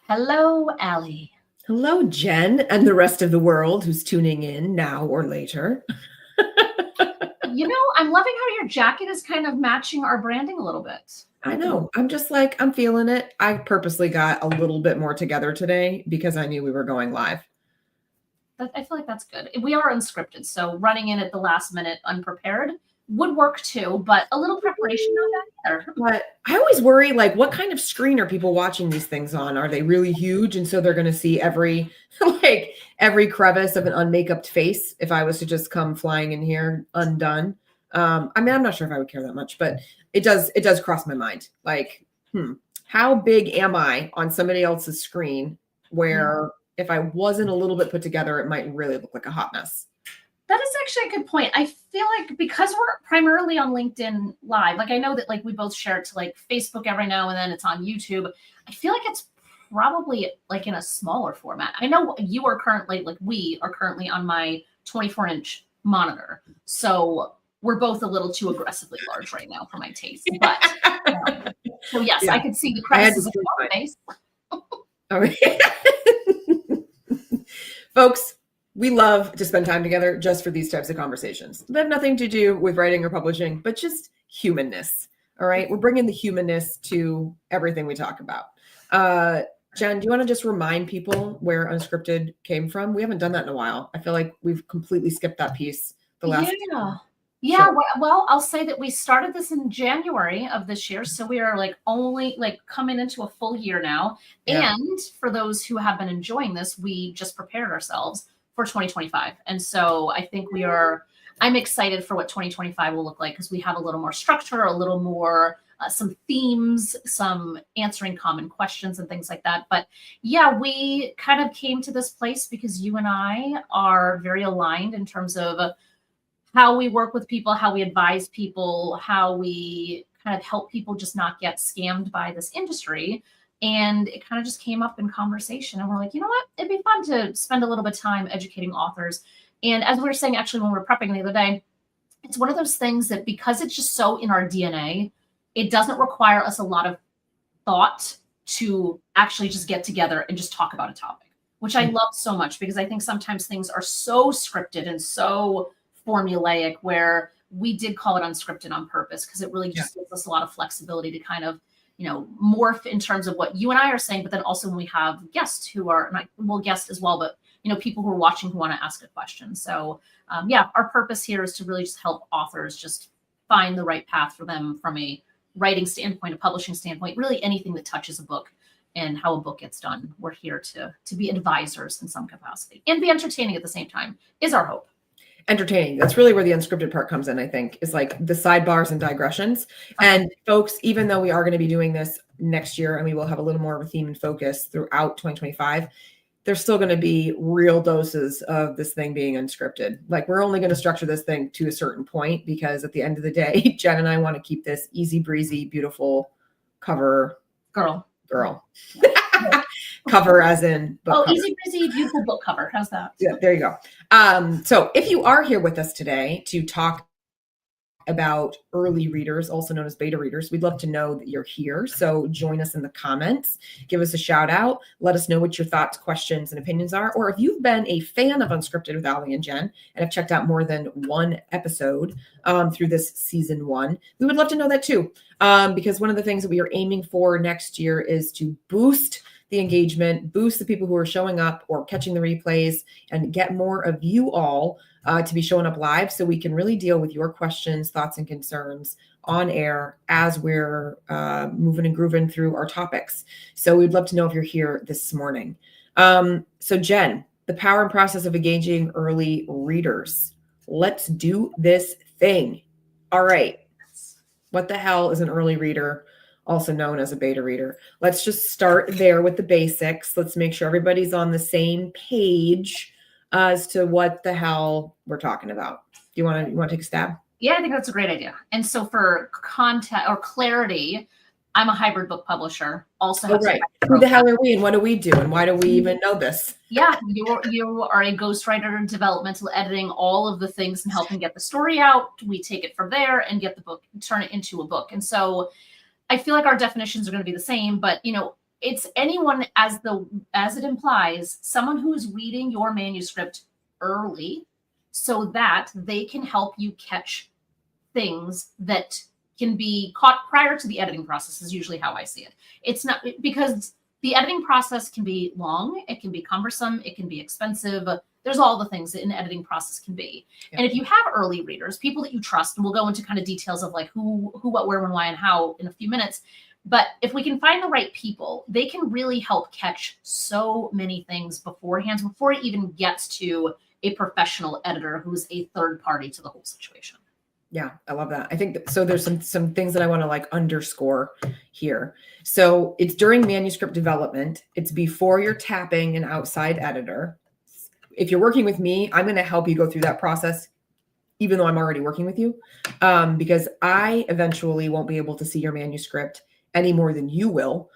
Hello, Ally. Hello, Jen, and the rest of the world who's tuning in now or later. I'm loving how your jacket is kind of matching our branding a little bit. I know. I'm just like, I'm feeling it. I purposely got a little bit more together today because I knew we were going live. I feel like that's good. We are unscripted, so running in at the last minute unprepared would work too, but a little preparation not bad either. But I always worry, like, what kind of screen are people watching these things on? Are they really huge? And so they're going to see every, like, every crevice of an unmakeuped face if I was to just come flying in here undone. I mean, I'm not sure if I would care that much, but it does cross my mind. Like, how big am I on somebody else's screen where if I wasn't a little bit put together, it might really look like a hot mess. That is actually a good point. I feel like because we're primarily on LinkedIn Live, like I know that like we both share it to like Facebook every now and then, it's on YouTube. I feel like it's probably like in a smaller format. I know you are currently, like we are currently on my 24-inch monitor. So we're both a little too aggressively large right now for my taste. But so yes, yeah. I could see the crevices of your face. Folks, we love to spend time together just for these types of conversations. They have nothing to do with writing or publishing, but just humanness. All right. We're bringing the humanness to everything we talk about. Jen, do you want to just remind people where Unscripted came from? We haven't done that in a while. I feel like we've completely skipped that piece the last. Yeah. Well, I'll say that we started this in January of this year. So we are like only like coming into a full year now. Yeah. And for those who have been enjoying this, we just prepared ourselves for 2025. And so I think I'm excited for what 2025 will look like because we have a little more structure, a little more, some themes, some answering common questions and things like that. But yeah, we kind of came to this place because you and I are very aligned in terms of how we work with people, how we advise people, how we kind of help people just not get scammed by this industry. And it kind of just came up in conversation. And we're like, you know what? It'd be fun to spend a little bit of time educating authors. And as we were saying, actually, when we were prepping the other day, it's one of those things that because it's just so in our DNA, it doesn't require us a lot of thought to actually just get together and just talk about a topic, which I love so much because I think sometimes things are so scripted and so formulaic where we did call it unscripted on purpose because it really just gives us a lot of flexibility to kind of morph in terms of what you and I are saying, but then also when we have guests who are, guests as well, but people who are watching who want to ask a question. So our purpose here is to really just help authors just find the right path for them from a writing standpoint, a publishing standpoint, really anything that touches a book and how a book gets done. We're here to be advisors in some capacity and be entertaining at the same time is our hope. Entertaining. That's really where the unscripted part comes in, I think, is like the sidebars and digressions. And folks, even though we are going to be doing this next year and we will have a little more of a theme and focus throughout 2025, there's still going to be real doses of this thing being unscripted. Like we're only going to structure this thing to a certain point because at the end of the day, Jen and I want to keep this easy breezy, beautiful cover girl. Cover as in book cover. Easy breezy, beautiful book cover. How's that? Yeah, there you go. So if you are here with us today to talk about early readers, also known as beta readers, we'd love to know that you're here. So join us in the comments, give us a shout out, let us know what your thoughts, questions, and opinions are. Or if you've been a fan of Unscripted with Ally and Jen and have checked out more than one episode through this season 1, we would love to know that too. Because one of the things that we are aiming for next year is to boost the engagement, boost the people who are showing up or catching the replays, and get more of you all to be showing up live so we can really deal with your questions, thoughts, and concerns on air as we're moving and grooving through our topics. So we'd love to know if you're here this morning. So Jen, the power and process of engaging early readers. Let's do this thing. All right. What the hell is an early reader? Also known as a beta reader. Let's just start there with the basics. Let's make sure everybody's on the same page as to what the hell we're talking about. Do you want to take a stab? Yeah, I think that's a great idea. And so for context or clarity, I'm a hybrid book publisher. Also, right. Who the hell are we and what do we do and why do we even know this? Yeah, you are a ghostwriter in developmental editing, all of the things and helping get the story out. We take it from there and get the book, turn it into a book. And so I feel like our definitions are going to be the same, but it's anyone, as it implies, someone who is reading your manuscript early so that they can help you catch things that can be caught prior to the editing process, is usually how I see it. It's not, because the editing process can be long, it can be cumbersome, it can be expensive. There's all the things that an editing process can be. Yeah. And if you have early readers, people that you trust, and we'll go into kind of details of like who, what, where, when, why, and how in a few minutes. But if we can find the right people, they can really help catch so many things beforehand, before it even gets to a professional editor who's a third party to the whole situation. Yeah, I love that. I think so. There's some things that I want to like underscore here. So it's during manuscript development. It's before you're tapping an outside editor. If you're working with me, I'm going to help you go through that process, even though I'm already working with you, because I eventually won't be able to see your manuscript any more than you will,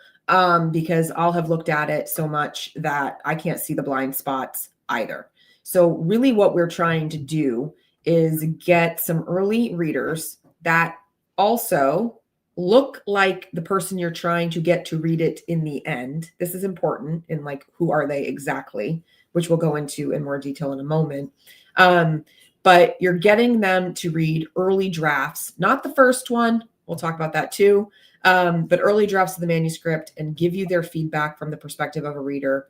because I'll have looked at it so much that I can't see the blind spots either. So really what we're trying to do is get some early readers that also look like the person you're trying to get to read it in the end. This is important in like, who are they exactly, which we'll go into in more detail in a moment. But you're getting them to read early drafts, not the first one. We'll talk about that too. But early drafts of the manuscript, and give you their feedback from the perspective of a reader,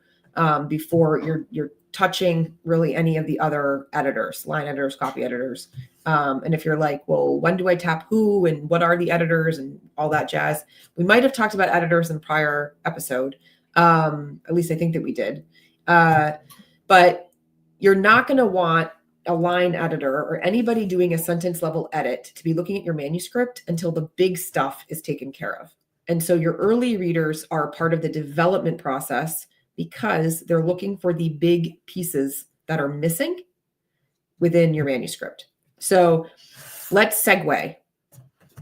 before you're touching really any of the other editors, line editors, copy editors. And if you're like, well, when do I tap who and what are the editors and all that jazz? We might have talked about editors in a prior episode. At least I think that we did. But you're not going to want a line editor or anybody doing a sentence level edit to be looking at your manuscript until the big stuff is taken care of. And so your early readers are part of the development process, because they're looking for the big pieces that are missing within your manuscript. So let's segue.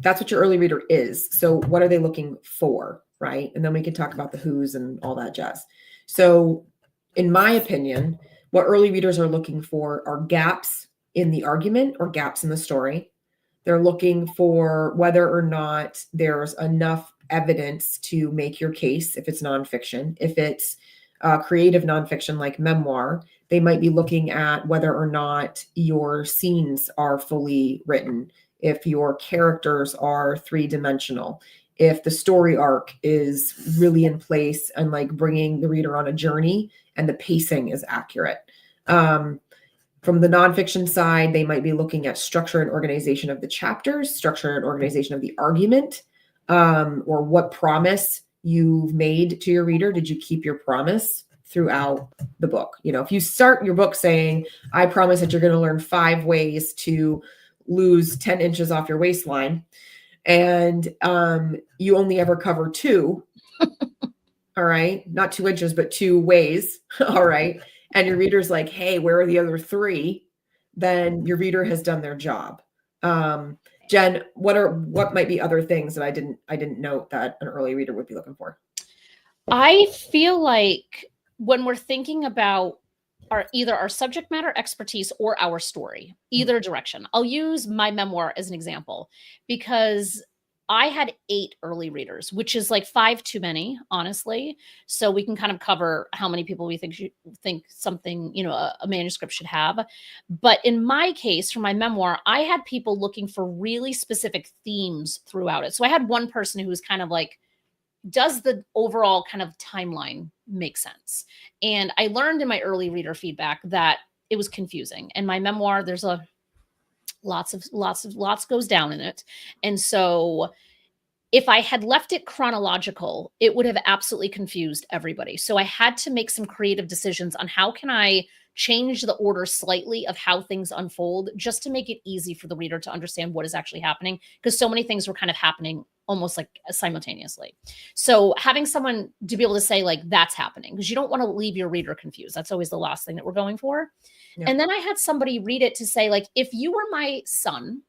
That's what your early reader is. So what are they looking for, right? And then we can talk about the who's and all that jazz. So in my opinion, what early readers are looking for are gaps in the argument or gaps in the story. They're looking for whether or not there's enough evidence to make your case if it's nonfiction. If it's creative nonfiction like memoir, they might be looking at whether or not your scenes are fully written, if your characters are three-dimensional, if the story arc is really in place and like bringing the reader on a journey and the pacing is accurate. From the nonfiction side, they might be looking at structure and organization of the chapters, structure and organization of the argument, or what promise you've made to your reader. Did you keep your promise throughout the book? You know, if you start your book saying, I promise that you're going to learn 5 ways to lose 10 inches off your waistline, and you only ever cover 2, all right, not 2 inches, but 2 ways, all right, and your reader's like, hey, where are the other 3? Then your reader has done their job. Jen, what might be other things that I didn't note that an early reader would be looking for? I feel like when we're thinking about either our subject matter expertise or our story, either direction. I'll use my memoir as an example, because I had 8 early readers, which is like 5 too many, honestly. So we can kind of cover how many people we think something, you know, a manuscript should have. But in my case, for my memoir, I had people looking for really specific themes throughout it. So I had one person who was kind of like, does the overall kind of timeline make sense? And I learned in my early reader feedback that it was confusing. And my memoir, there's lots goes down in it. And so if I had left it chronological, it would have absolutely confused everybody. So I had to make some creative decisions on how can I change the order slightly of how things unfold, just to make it easy for the reader to understand what is actually happening, because so many things were kind of happening almost like simultaneously. So having someone to be able to say like, that's happening, because you don't want to leave your reader confused. That's always the last thing that we're going for. Yeah. And then I had somebody read it to say like, if you were my son,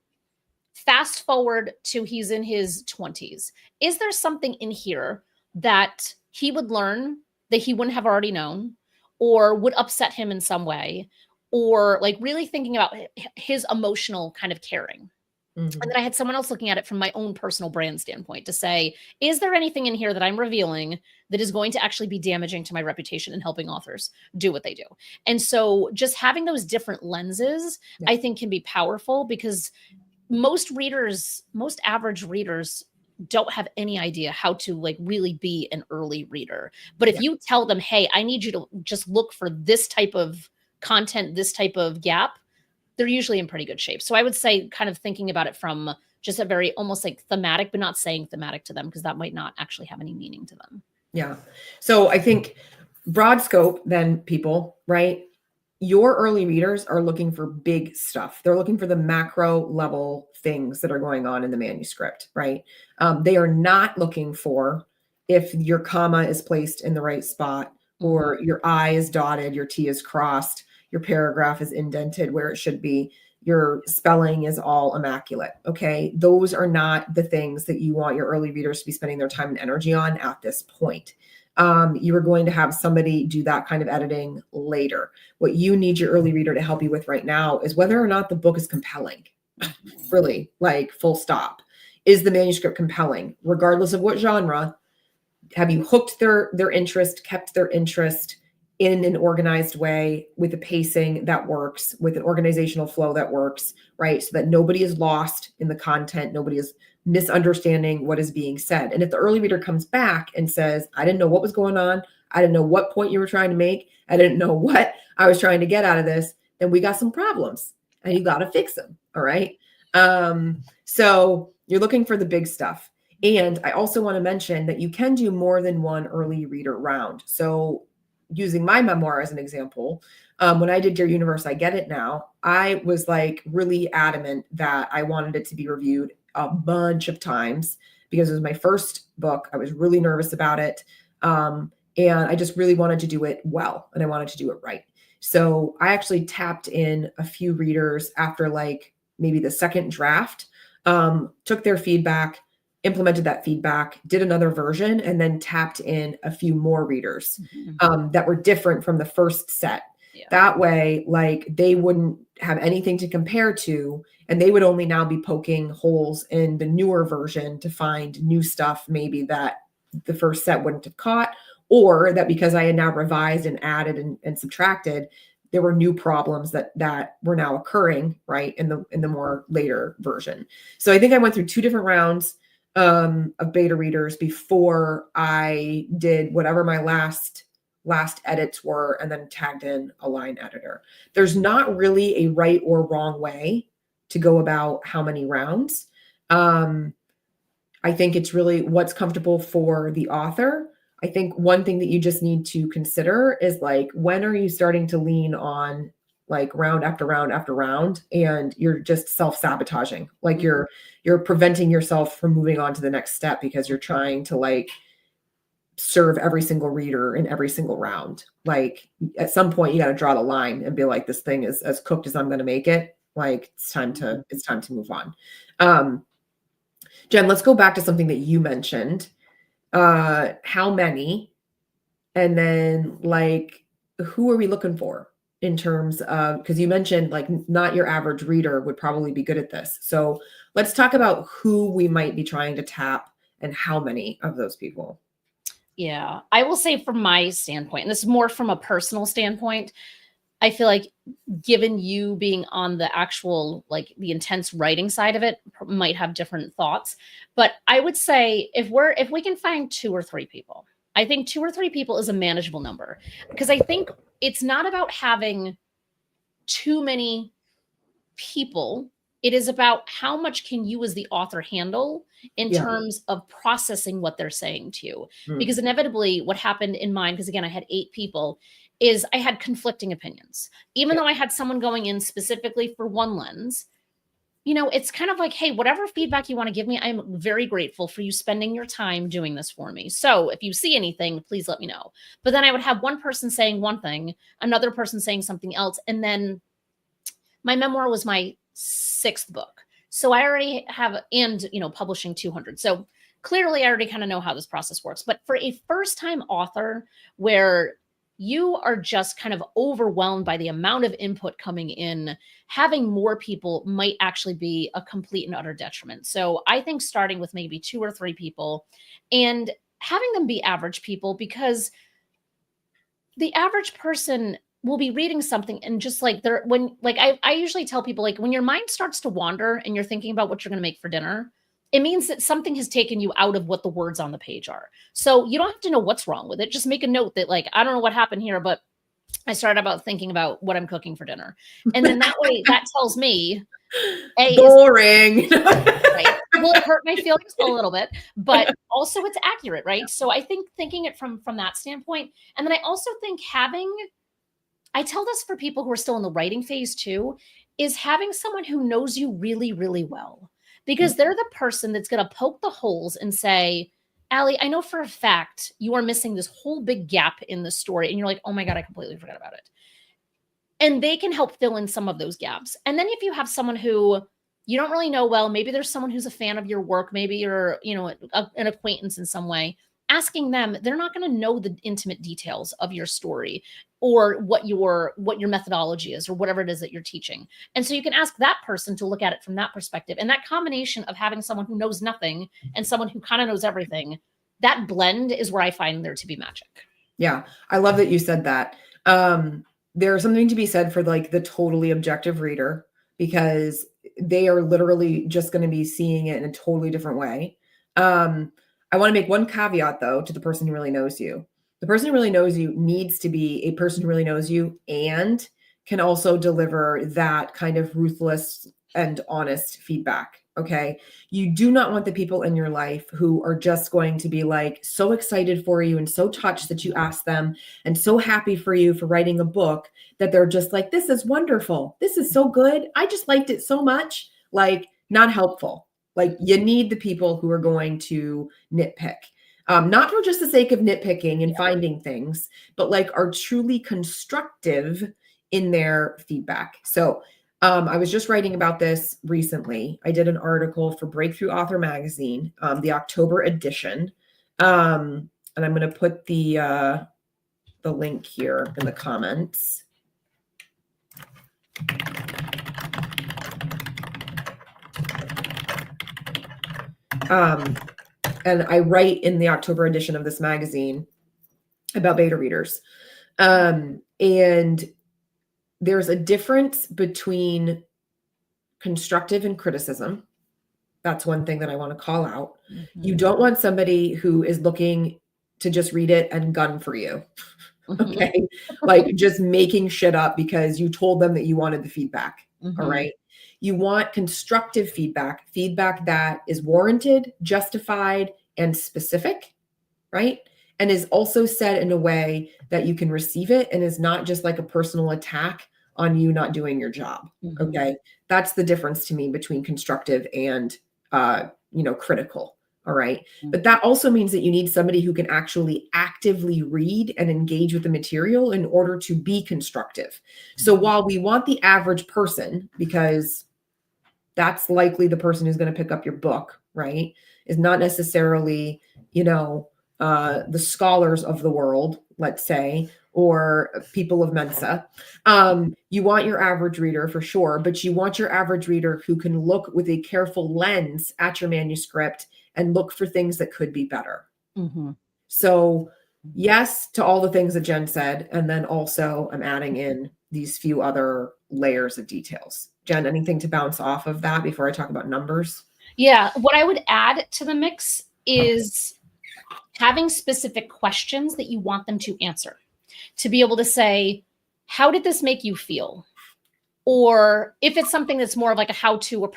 fast forward to he's in his 20s, is there something in here that he would learn that he wouldn't have already known, or would upset him in some way, or like really thinking about his emotional kind of caring? Mhm. And then I had someone else looking at it from my own personal brand standpoint to say, is there anything in here that I'm revealing that is going to actually be damaging to my reputation and helping authors do what they do? And so just having those different lenses, Yeah. I think can be powerful, because most readers, most average readers don't have any idea how to like really be an early reader. But if Yeah. you tell them, hey, I need you to just look for this type of content, this type of gap, they're usually in pretty good shape. So I would say kind of thinking about it from just a very almost like thematic, but not saying thematic to them, because that might not actually have any meaning to them. Yeah. So I think broad scope, then people, right? Your early readers are looking for big stuff. They're looking for the macro level things that are going on in the manuscript, right? They are not looking for if your comma is placed in the right spot, or your I is dotted, your T is crossed, your paragraph is indented where it should be, your spelling is all immaculate. Okay. Those are not the things that you want your early readers to be spending their time and energy on at this point. You are going to have somebody do that kind of editing later. What you need your early reader to help you with right now is whether or not the book is compelling. Really, like full stop. Is the manuscript compelling, regardless of what genre? Have you hooked their interest, kept their interest in an organized way, with a pacing that works, with an organizational flow that works, right? So that nobody is lost in the content, nobody is misunderstanding what is being said. And if the early reader comes back and says, I didn't know what was going on, I didn't know what point you were trying to make, I didn't know what I was trying to get out of this, then we got some problems and you got to fix them. All right. So you're looking for the big stuff. And I also want to mention that you can do more than one early reader round. So using my memoir as an example, when I did Dear Universe, I Get It Now, I was like really adamant that I wanted it to be reviewed a bunch of times because it was my first book. I was really nervous about it. And I just really wanted to do it well, and I wanted to do it right. So I actually tapped in a few readers after like maybe the second draft, took their feedback, implemented that feedback, did another version, and then tapped in a few more readers that were different from the first set. Yeah. That way, like they wouldn't have anything to compare to, and they would only now be poking holes in the newer version to find new stuff maybe that the first set wouldn't have caught, or that because I had now revised and added and subtracted, there were new problems that were now occurring right in the more later version. So I think I went through 2 different rounds of beta readers before I did whatever my last edits were, and then tagged in a line editor. There's not really a right or wrong way to go about how many rounds. I think it's really what's comfortable for the author. I think one thing that you just need to consider is like, when are you starting to lean on like round after round after round, and you're just self-sabotaging, like you're preventing yourself from moving on to the next step because you're trying to like serve every single reader in every single round. Like at some point you got to draw the line and be like, this thing is as cooked as I'm going to make it. Like it's time to move on. Jen, let's go back to something that you mentioned. How many, and then like, who are we looking for in terms of, because you mentioned like not your average reader would probably be good at this. So let's talk about who we might be trying to tap and how many of those people. Yeah, I will say from my standpoint, and this is more from a personal standpoint, I feel like given you being on the actual, like the intense writing side of it, might have different thoughts. But I would say if we can find 2 or 3 people, I think 2 or 3 people is a manageable number, because I think it's not about having too many people. It is about how much can you as the author handle in Yeah. terms of processing what they're saying to you. Mm. Because inevitably what happened in mine, because again, I had 8 people, is I had conflicting opinions. Even though I had someone going in specifically for one lens, you know, it's kind of like, hey, whatever feedback you want to give me, I'm very grateful for you spending your time doing this for me. So if you see anything, please let me know. But then I would have one person saying one thing, another person saying something else. And then my memoir was my 6th book. So I already have, and, you know, publishing 200. So clearly I already kind of know how this process works. But for a first time author where you are just kind of overwhelmed by the amount of input coming in. Having more people might actually be a complete and utter detriment. So I think starting with maybe 2 or 3 people and having them be average people, because the average person will be reading something and just like they're when like I usually tell people, like, when your mind starts to wander and you're thinking about what you're going to make for dinner, it means that something has taken you out of what the words on the page are. So you don't have to know what's wrong with it. Just make a note that, like, I don't know what happened here, but I started about thinking about what I'm cooking for dinner. And then that way that tells me, A, is Boring. right. Will it hurt my feelings? A little bit, but also it's accurate, right? So I think thinking it from that standpoint. And then I also think I tell this for people who are still in the writing phase too, is having someone who knows you really, really well, because they're the person that's going to poke the holes and say, Ally, I know for a fact you are missing this whole big gap in the story. And you're like, oh my God, I completely forgot about it. And they can help fill in some of those gaps. And then if you have someone who you don't really know well, maybe there's someone who's a fan of your work, maybe you're, an acquaintance in some way, asking them, they're not going to know the intimate details of your story or what your methodology is or whatever it is that you're teaching. And so you can ask that person to look at it from that perspective. And that combination of having someone who knows nothing and someone who kind of knows everything, that blend is where I find there to be magic. Yeah, I love that you said that. There's something to be said for like the totally objective reader, because they are literally just going to be seeing it in a totally different way. I want to make one caveat though to the person who really knows you. The person who really knows you needs to be a person who really knows you and can also deliver that kind of ruthless and honest feedback. Okay. You do not want the people in your life who are just going to be like so excited for you and so touched that you asked them and so happy for you for writing a book that they're just like, this is wonderful. This is so good. I just liked it so much. Like, not helpful. Like, you need the people who are going to nitpick. Not for just the sake of nitpicking and finding things, but like are truly constructive in their feedback. So I was just writing about this recently. I did an article for Breakthrough Author Magazine, the October edition. And I'm going to put the link here in the comments. And I write in the October edition of this magazine about beta readers. And there's a difference between constructive and criticism. That's one thing that I want to call out. Mm-hmm. You don't want somebody who is looking to just read it and gun for you. Okay. Like just making shit up because you told them that you wanted the feedback. Mm-hmm. All right. You want constructive feedback that is warranted, justified, and specific, right? And is also said in a way that you can receive it and is not just like a personal attack on you not doing your job. Mm-hmm. Okay. That's the difference to me between constructive and, critical. All right. Mm-hmm. But that also means that you need somebody who can actually actively read and engage with the material in order to be constructive. Mm-hmm. So while we want the average person, because that's likely the person who's going to pick up your book, right, is not necessarily, the scholars of the world, let's say, or people of Mensa. You want your average reader for sure, but you want your average reader who can look with a careful lens at your manuscript and look for things that could be better. Mm-hmm. So yes, to all the things that Jen said. And then also I'm adding in these few other layers of details. Jen, anything to bounce off of that before I talk about numbers? Yeah. What I would add to the mix is having specific questions that you want them to answer, to be able to say, how did this make you feel? Or if it's something that's more of like a how-to or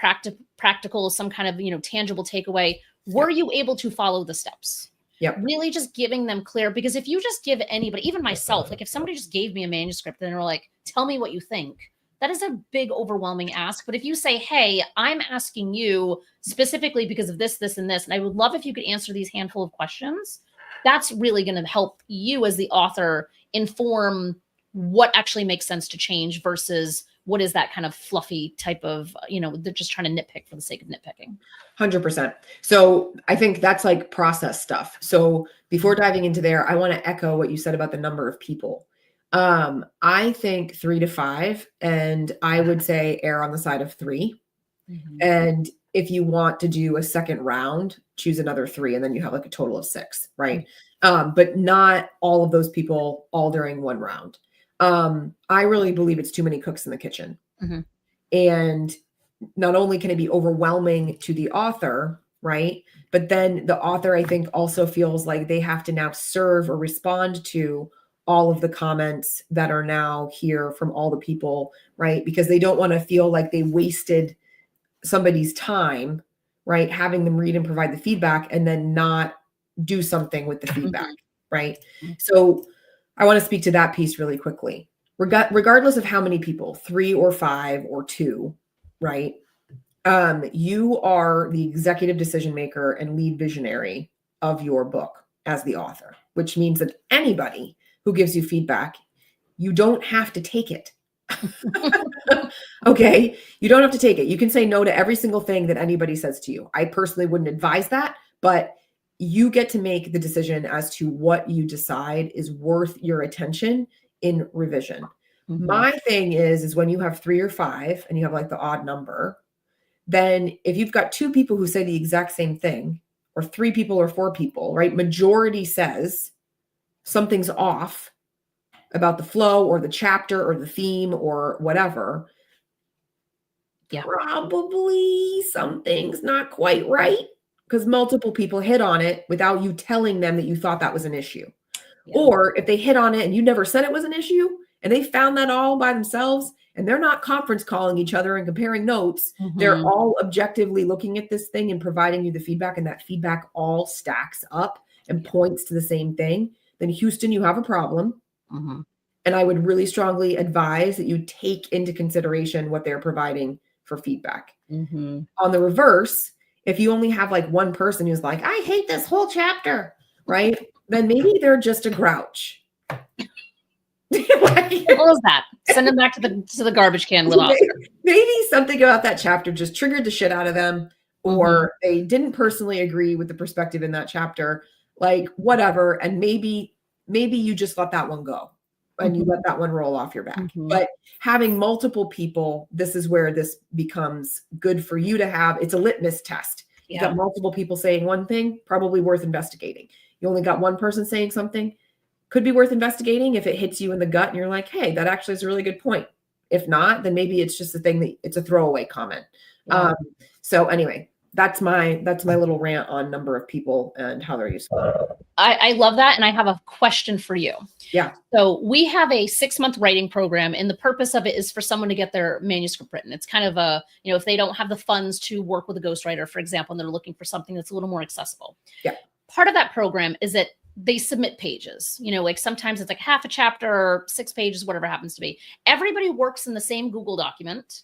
practical, some kind of, tangible takeaway, were you able to follow the steps? Yep. Really just giving them clear, because if you just give anybody, even myself, like if somebody just gave me a manuscript and they're like, tell me what you think, that is a big overwhelming ask. But if you say, hey, I'm asking you specifically because of this, this, and this, and I would love if you could answer these handful of questions, that's really going to help you as the author inform what actually makes sense to change versus what is that kind of fluffy type of, they're just trying to nitpick for the sake of nitpicking. 100%. So I think that's like process stuff. So before diving into there, I want to echo what you said about the number of people. I think 3 to 5, and I would say err on the side of 3. And if you want to do a second round, choose another 3, and then you have like a total of 6, right? But not all of those people all during one round. I really believe it's too many cooks in the kitchen. And not only can it be overwhelming to the author, right? But then the author, I think, also feels like they have to now serve or respond to all of the comments that are now here from all the people, right? Because they don't want to feel like they wasted somebody's time, right? Having them read and provide the feedback and then not do something with the feedback, right? So I want to speak to that piece really quickly. Regardless of how many people, 3 or 5 or 2, right? You are the executive decision maker and lead visionary of your book as the author, which means that anybody who gives you feedback, you don't have to take it. Okay. You don't have to take it. You can say no to every single thing that anybody says to you. I personally wouldn't advise that, but you get to make the decision as to what you decide is worth your attention in revision. My thing is when you have 3 or 5 and you have like the odd number, then if you've got 2 people who say the exact same thing, or 3 people or 4 people, right? Majority says something's off about the flow or the chapter or the theme or whatever. Probably something's not quite right because multiple people hit on it without you telling them that you thought that was an issue. Or if they hit on it and you never said it was an issue and they found that all by themselves and they're not conference calling each other and comparing notes, they're all objectively looking at this thing and providing you the feedback, and that feedback all stacks up and points to the same thing, then Houston, you have a problem. And I would really strongly advise that you take into consideration what they're providing for feedback. On the reverse, if you only have like one person who's like, I hate this whole chapter, right? Then maybe they're just a grouch. What was that? Send them back to the garbage can, little Oscar. Maybe something about that chapter just triggered the shit out of them, or they didn't personally agree with the perspective in that chapter, like whatever. And maybe you just let that one go and you let that one roll off your back. But having multiple people, this is where this becomes good for you to have. It's a litmus test. You got multiple people saying one thing, probably worth investigating. You only got one person saying something, could be worth investigating if it hits you in the gut and you're like, hey, that actually is a really good point. If not, then maybe it's just a thing that it's a throwaway comment. So anyway, that's my little rant on number of people and how they're useful. I love that. And I have a question for you. Yeah. So we have a 6-month writing program, and the purpose of it is for someone to get their manuscript written. It's kind of a, if they don't have the funds to work with a ghostwriter, for example, and they're looking for something that's a little more accessible. Yeah. Part of that program is that they submit pages, like sometimes it's like half a chapter or 6 pages, whatever it happens to be. Everybody works in the same Google document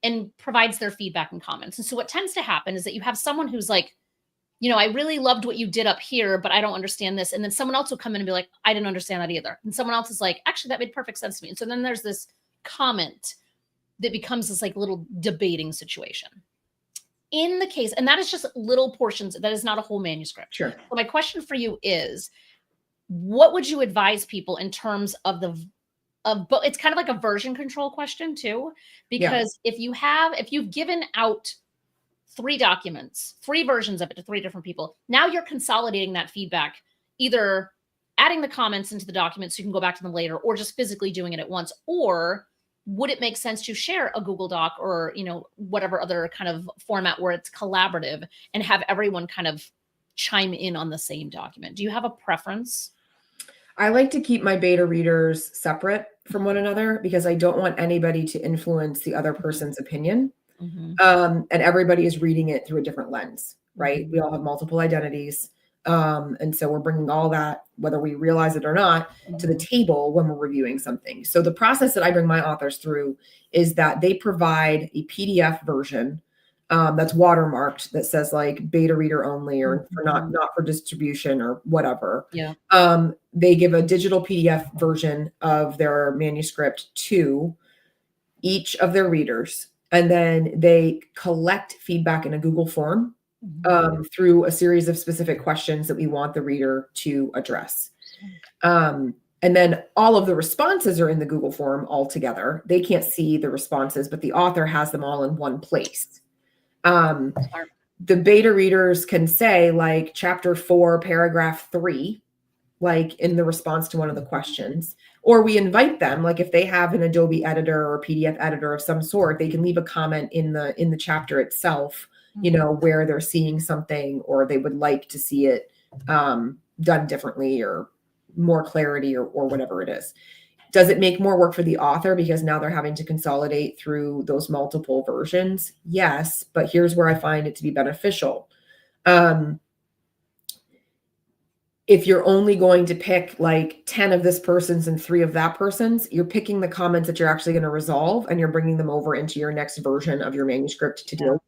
and provides their feedback and comments. And so what tends to happen is that you have someone who's like, I really loved what you did up here, but I don't understand this. And then someone else will come in and be like, I didn't understand that either. And someone else is like, actually, that made perfect sense to me. And so then there's this comment that becomes this like little debating situation. In the case, and that is just little portions, that is not a whole manuscript. Sure. So my question for you is, what would you advise people in terms of but it's kind of like a version control question too, because if you've given out 3 documents, 3 versions of it to 3 different people, now you're consolidating that feedback, either adding the comments into the document so you can go back to them later, or just physically doing it at once. Or would it make sense to share a Google Doc or, whatever other kind of format where it's collaborative and have everyone kind of chime in on the same document? Do you have a preference? I like to keep my beta readers separate from one another because I don't want anybody to influence the other person's opinion. And everybody is reading it through a different lens, right? We all have multiple identities. And so we're bringing all that, whether we realize it or not, to the table when we're reviewing something. So the process that I bring my authors through is that they provide a PDF version that's watermarked that says like beta reader only, or for not for distribution or whatever. They give a digital PDF version of their manuscript to each of their readers. And then they collect feedback in a Google form through a series of specific questions that we want the reader to address. And then all of the responses are in the Google form all together. They can't see the responses, but the author has them all in one place. The beta readers can say like chapter 4, paragraph 3, like in the response to one of the questions, or we invite them, like if they have an Adobe editor or PDF editor of some sort, they can leave a comment in the chapter itself, you know, where they're seeing something or they would like to see it done differently or more clarity or whatever it is. Does it make more work for the author because now they're having to consolidate through those multiple versions? Yes, but here's where I find it to be beneficial. If you're only going to pick like 10 of this person's and 3 of that person's, you're picking the comments that you're actually going to resolve and you're bringing them over into your next version of your manuscript to deal with.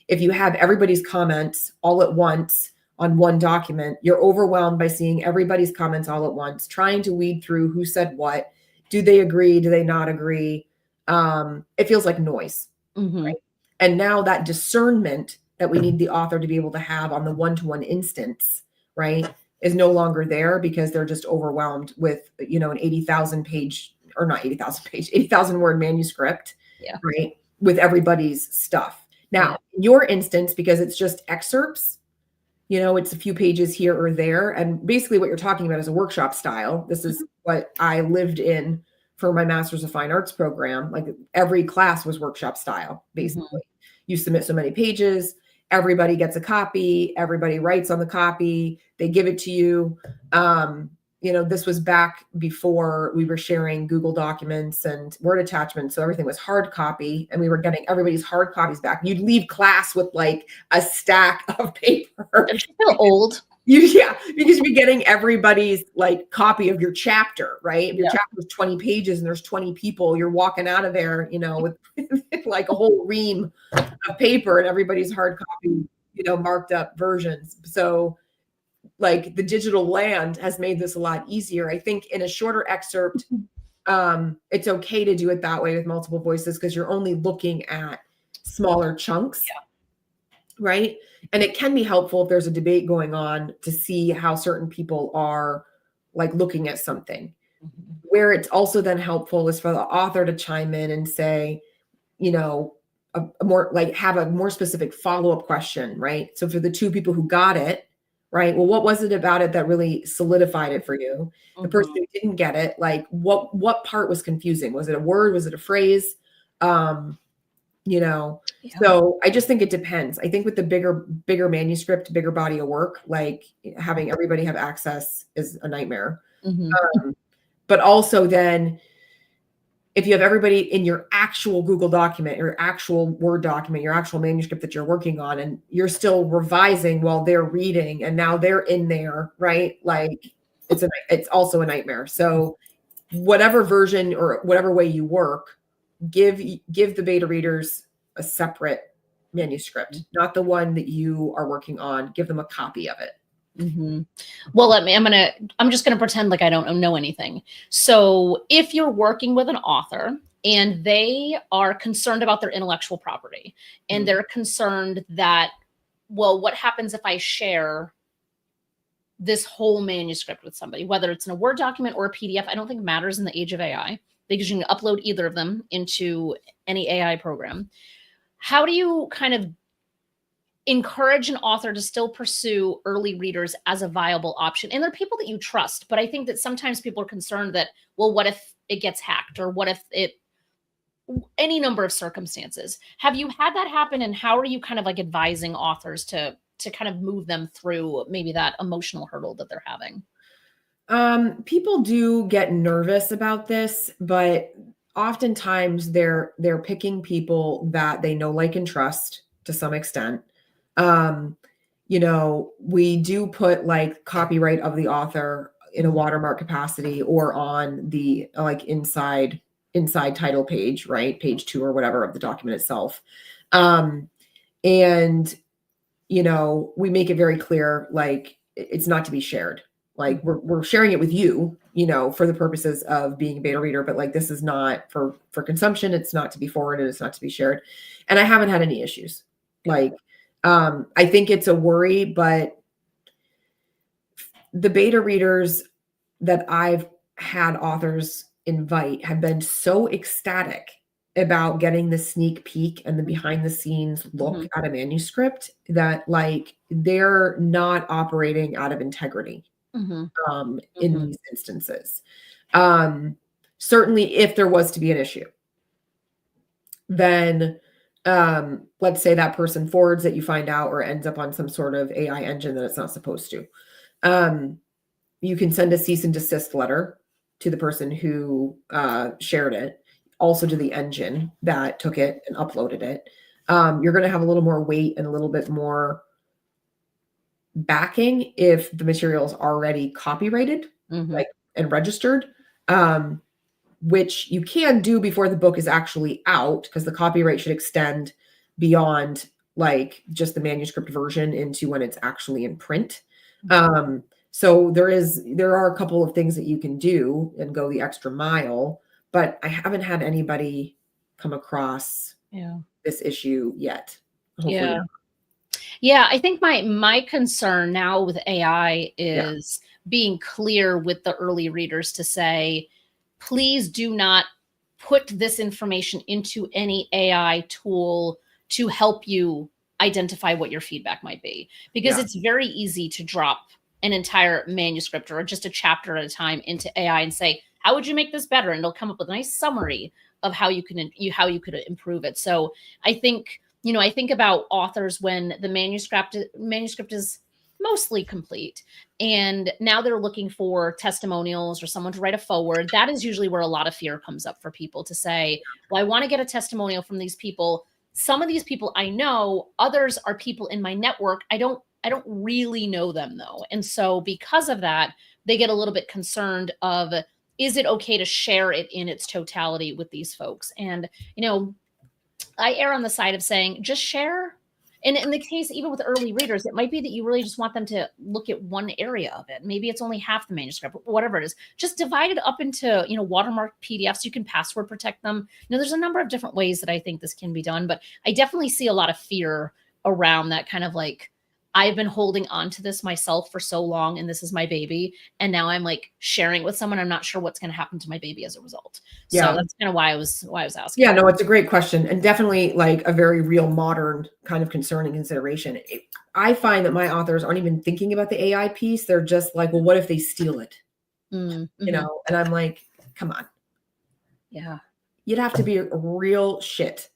If you have everybody's comments all at once on one document, you're overwhelmed by seeing everybody's comments all at once, trying to weed through who said what. Do they agree? Do they not agree? It feels like noise. Right? And now that discernment that we need the author to be able to have on the one-to-one instance, right, is no longer there because they're just overwhelmed with, you know, an 80,000 page or not 80,000 page, 80,000 word manuscript, right, with everybody's stuff. Now, in your instance, because it's just excerpts, you know, it's a few pages here or there. And basically what you're talking about is a workshop style. This is what I lived in for my Master's of Fine Arts program. Like every class was workshop style, basically. You submit so many pages, everybody gets a copy, everybody writes on the copy, they give it to you. You know, this was back before we were sharing Google Documents and Word attachments. So everything was hard copy and we were getting everybody's hard copies back. You'd leave class with like a stack of paper. It's so old. Yeah, because you'd be getting everybody's like copy of your chapter, right? If your chapter was 20 pages and there's 20 people, you're walking out of there, you know, with like a whole ream of paper and everybody's hard copy, you know, marked up versions. So like the digital land has made this a lot easier. I think in a shorter excerpt, it's okay to do it that way with multiple voices because you're only looking at smaller chunks. Right. And it can be helpful if there's a debate going on to see how certain people are like looking at something. Where it's also then helpful is for the author to chime in and say, you know, a more like have a more specific follow-up question, right? So for the 2 people who got it, right? Well, what was it about it that really solidified it for you? The person who didn't get it, like what part was confusing? Was it a word? Was it a phrase? You know, so I just think it depends. I think with the bigger manuscript, bigger body of work, like having everybody have access is a nightmare. But also then if you have everybody in your actual Google document, your actual Word document, your actual manuscript that you're working on, and you're still revising while they're reading and now they're in there, right? Like it's also a nightmare. So whatever version or whatever way you work, give the beta readers a separate manuscript, not the one that you are working on. Give them a copy of it. Well, I'm just gonna pretend like I don't know anything. So if you're working with an author and they are concerned about their intellectual property and they're concerned that, well, what happens if I share this whole manuscript with somebody, whether it's in a Word document or a PDF, I don't think matters in the age of AI because you can upload either of them into any AI program. How do you kind of encourage an author to still pursue early readers as a viable option? And they're people that you trust, but I think that sometimes people are concerned that, well, what if it gets hacked or what if any number of circumstances. Have you had that happen? And how are you kind of like advising authors to kind of move them through maybe that emotional hurdle that they're having? People do get nervous about this, but oftentimes they're picking people that they know, like, and trust to some extent. You know, we do put like copyright of the author in a watermark capacity or on the like inside title page, right? Page 2 or whatever of the document itself. And, you know, we make it very clear, like it's not to be shared. Like we're sharing it with you, you know, for the purposes of being a beta reader, but like this is not for consumption. It's not to be forwarded. It's not to be shared. And I haven't had any issues. Like, I think it's a worry, but the beta readers that I've had authors have been so ecstatic about getting the sneak peek and the behind the scenes look at a manuscript that like they're not operating out of integrity in these instances. Certainly if there was to be an issue, then let's say that person forwards it, you find out, or ends up on some sort of AI engine that it's not supposed to. You can send a cease and desist letter to the person who shared it, also to the engine that took it and uploaded it. You're going to have a little more weight and a little bit more backing if the material is already copyrighted like, and registered, which you can do before the book is actually out, because the copyright should extend beyond like just the manuscript version into when it's actually in print. So there are a couple of things that you can do and go the extra mile, but I haven't had anybody come across this issue yet. Hopefully not. Yeah, I think my concern now with AI is being clear with the early readers to say, please do not put this information into any AI tool to help you identify what your feedback might be, because it's very easy to drop an entire manuscript or just a chapter at a time into AI and say, how would you make this better? And it'll come up with a nice summary of how you could improve it. So I think, I think about authors when the manuscript is mostly complete, and now they're looking for testimonials or someone to write a foreword. That is usually where a lot of fear comes up for people to say, well, I want to get a testimonial from these people. Some of these people I know, others are people in my network. I don't really know them though. And so because of that, they get a little bit concerned of, is it okay to share it in its totality with these folks? And, I err on the side of saying, just share. And in the case, even with early readers, it might be that you really just want them to look at one area of it. Maybe it's only half the manuscript, whatever it is. Just divide it up into, watermark PDFs. You can password protect them. There's a number of different ways that I think this can be done, but I definitely see a lot of fear around that kind of like, I've been holding on to this myself for so long, and this is my baby. And now I'm like sharing with someone. I'm not sure what's going to happen to my baby as a result. So that's kind of why I was asking. Yeah, no, it's a great question, and definitely like a very real modern kind of concern and consideration. I find that my authors aren't even thinking about the AI piece. They're just like, well, what if they steal it? And I'm like, come on. Yeah. You'd have to be a real shit.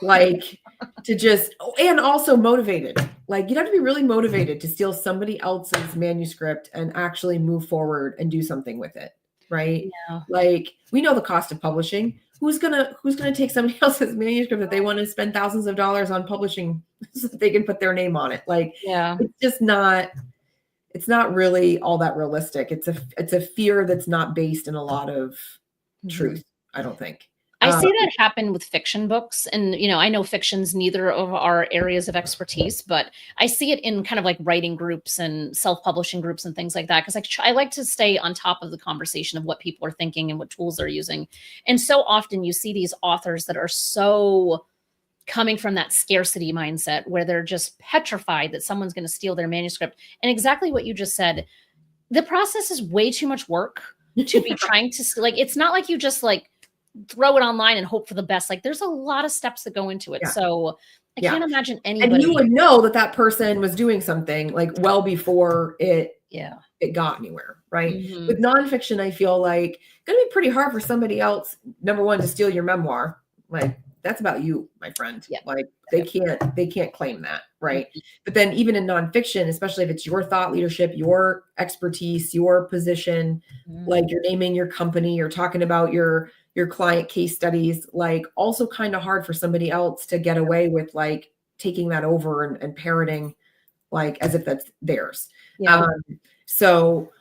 Like to just, and also motivated. Like you'd have to be really motivated to steal somebody else's manuscript and actually move forward and do something with it. Right. Yeah. Like we know the cost of publishing. Who's gonna take somebody else's manuscript that they want to spend thousands of dollars on publishing so that they can put their name on it? Like, it's just not, it's not really all that realistic. It's a fear that's not based in a lot of truth, I don't think. I see that happen with fiction books. And, I know fiction's neither of our areas of expertise, but I see it in kind of like writing groups and self-publishing groups and things like that. Because I like to stay on top of the conversation of what people are thinking and what tools they're using. And so often you see these authors that are so coming from that scarcity mindset where they're just petrified that someone's going to steal their manuscript. And exactly what you just said, the process is way too much work to be trying to, like, it's not like you just like, throw it online and hope for the best. Like there's a lot of steps that go into it. So I can't imagine anybody. And you would know that person was doing something like well before it got anywhere. Right. With nonfiction, I feel like it's going to be pretty hard for somebody else, number one, to steal your memoir. Like that's about you, my friend. Like they can't claim that. Right. But then even in nonfiction, especially if it's your thought leadership, your expertise, your position, like you're naming your company, you're talking about your client case studies, like also kind of hard for somebody else to get away with like taking that over and parroting like as if that's theirs. So,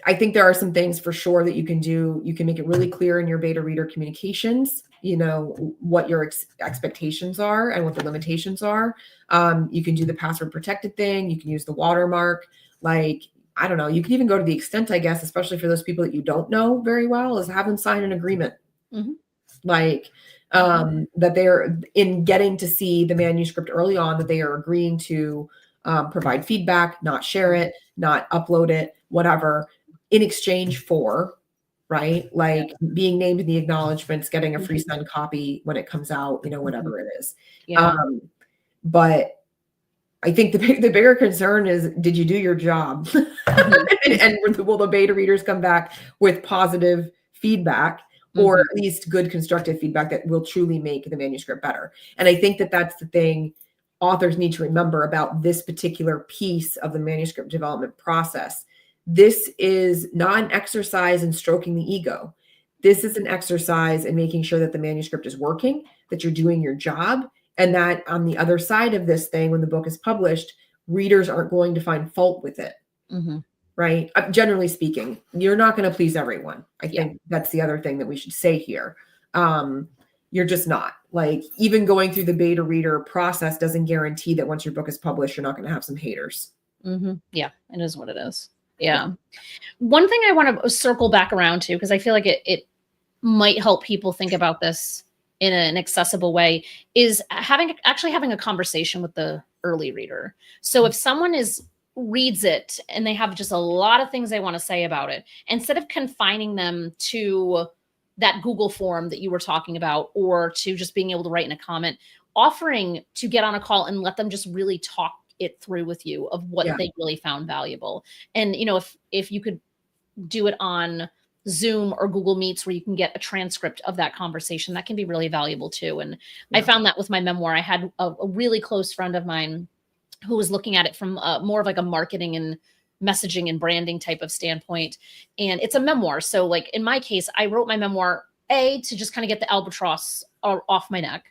I think there are some things for sure that you can do. You can make it really clear in your beta reader communications, what your expectations are and what the limitations are. You can do the password protected thing. You can use the watermark. Like, I don't know. You can even go to the extent, I guess, especially for those people that you don't know very well, is have them sign an agreement. Like that they're in getting to see the manuscript early on, that they are agreeing to provide feedback, not share it, not upload it, whatever. in exchange for, right? Like being named in the acknowledgments, getting a free signed copy when it comes out, whatever it is. Yeah. But I think the bigger concern is, did you do your job? And will the beta readers come back with positive feedback, or at least good constructive feedback that will truly make the manuscript better? And I think that that's the thing authors need to remember about this particular piece of the manuscript development process. This is not an exercise in stroking the ego. This is an exercise in making sure that the manuscript is working, that you're doing your job, and that on the other side of this thing, when the book is published, readers aren't going to find fault with it. Right? Generally speaking, you're not going to please everyone. I think that's the other thing that we should say here. You're just not. Like, even going through the beta reader process doesn't guarantee that once your book is published, you're not going to have some haters. Yeah, it is what it is. Yeah. One thing I want to circle back around to, because I feel like it might help people think about this in an accessible way, is actually having a conversation with the early reader. So if someone reads it and they have just a lot of things they want to say about it, instead of confining them to that Google form that you were talking about, or to just being able to write in a comment, offering to get on a call and let them just really talk it through with you of what they really found valuable. And, if you could do it on Zoom or Google Meets, where you can get a transcript of that conversation, that can be really valuable too. And I found that with my memoir. I had a really close friend of mine who was looking at it from more of like a marketing and messaging and branding type of standpoint. And it's a memoir. So like in my case, I wrote my memoir, A, to just kind of get the albatross off my neck.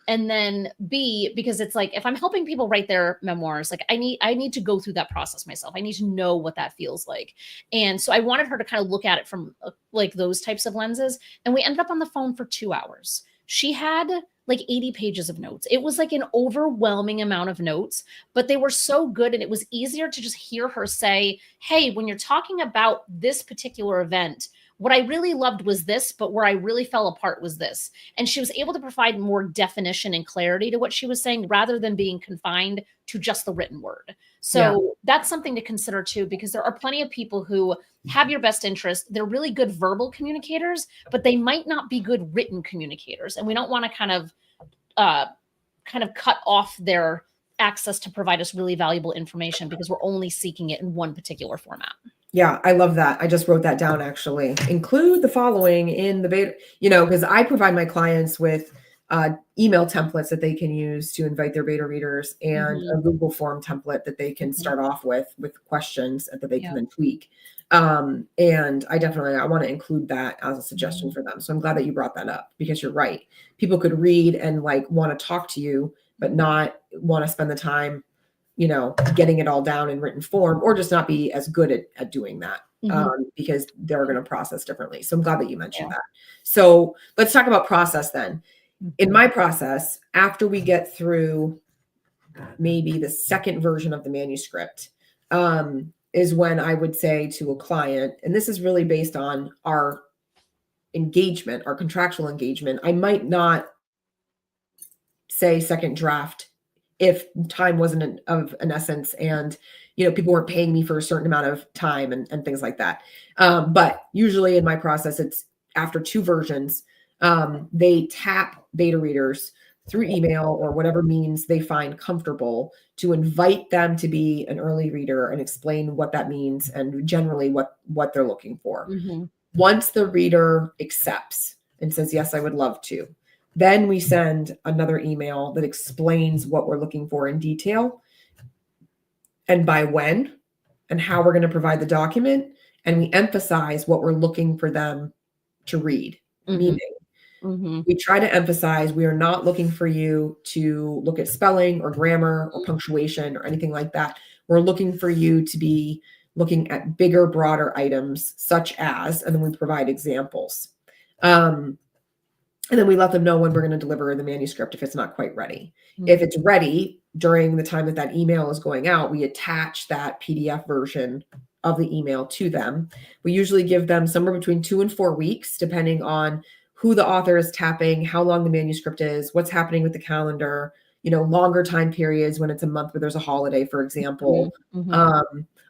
And then B, because it's like, if I'm helping people write their memoirs, like I need to go through that process myself. I need to know what that feels like. And so I wanted her to kind of look at it from like those types of lenses. And we ended up on the phone for 2 hours. She had like 80 pages of notes. It was like an overwhelming amount of notes, but they were so good. And it was easier to just hear her say, hey, when you're talking about this particular event, what I really loved was this, but where I really fell apart was this. And she was able to provide more definition and clarity to what she was saying, rather than being confined to just the written word. So that's something to consider too, because there are plenty of people who have your best interest. They're really good verbal communicators, but they might not be good written communicators. And we don't want to kind of cut off their access to provide us really valuable information because we're only seeking it in one particular format. Yeah, I love that. I just wrote that down, actually. Include the following in the beta, because I provide my clients with email templates that they can use to invite their beta readers, and a Google form template that they can start off with questions that they can then tweak. And I want to include that as a suggestion for them. So I'm glad that you brought that up, because you're right. People could read and like want to talk to you, but not want to spend the time getting it all down in written form, or just not be as good at doing that, because they're going to process differently. So I'm glad that you mentioned that. So let's talk about process then. In my process, after we get through maybe the second version of the manuscript, is when I would say to a client, and this is really based on our engagement, our contractual engagement, I might not say second draft if time wasn't of an essence, and people weren't paying me for a certain amount of time and things like that. But usually in my process, it's after 2 versions, they tap beta readers through email or whatever means they find comfortable to invite them to be an early reader and explain what that means and generally what they're looking for. Once the reader accepts and says, yes, I would love to, then we send another email that explains what we're looking for in detail, and by when, and how we're going to provide the document. And we emphasize what we're looking for them to read. Meaning, we try to emphasize, we are not looking for you to look at spelling or grammar or punctuation or anything like that. We're looking for you to be looking at bigger, broader items, such as, and then we provide examples. And then we let them know when we're going to deliver the manuscript if it's not quite ready. If it's ready, during the time that email is going out, we attach that PDF version of the email to them. We usually give them somewhere between 2 and 4 weeks, depending on who the author is tapping, how long the manuscript is, what's happening with the calendar, longer time periods when it's a month where there's a holiday, for example.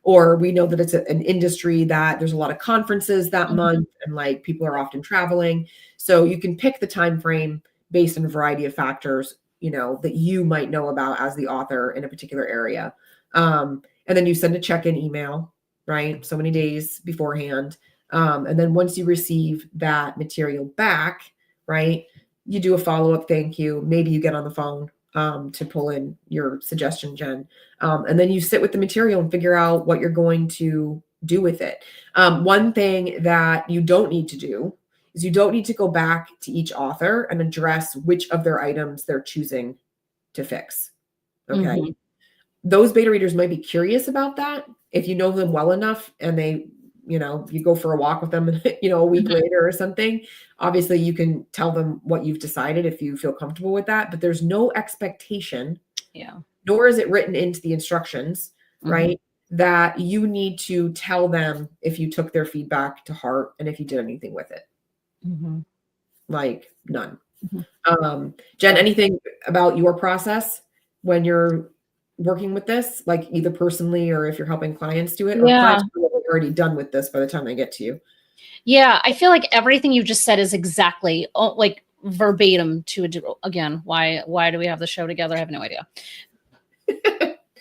or we know that it's an industry that there's a lot of conferences that month, and like people are often traveling. So you can pick the time frame based on a variety of factors, you know, that you might know about as the author in a particular area. And then you send a check-in email, right? So many days beforehand. And then once you receive that material back, right, you do a follow-up thank you. Maybe you get on the phone to pull in your suggestion, Jen. And then you sit with the material and figure out what you're going to do with it. One thing that you don't need to do is you don't need to go back to each author and address which of their items they're choosing to fix. Okay. Mm-hmm. Those beta readers might be curious about that. If you know them well enough and they, you know, you go for a walk with them, you know, a week later or something, obviously you can tell them what you've decided if you feel comfortable with that, but there's no expectation, nor is it written into the instructions, right? That you need to tell them if you took their feedback to heart and if you did anything with it. Like none. Jen, anything about your process when you're working with this, like either personally or if you're helping clients do it, or clients are already done with this by the time they get to you? Yeah, I feel like everything you just said is exactly like verbatim to again. Why do we have the show together? I have no idea.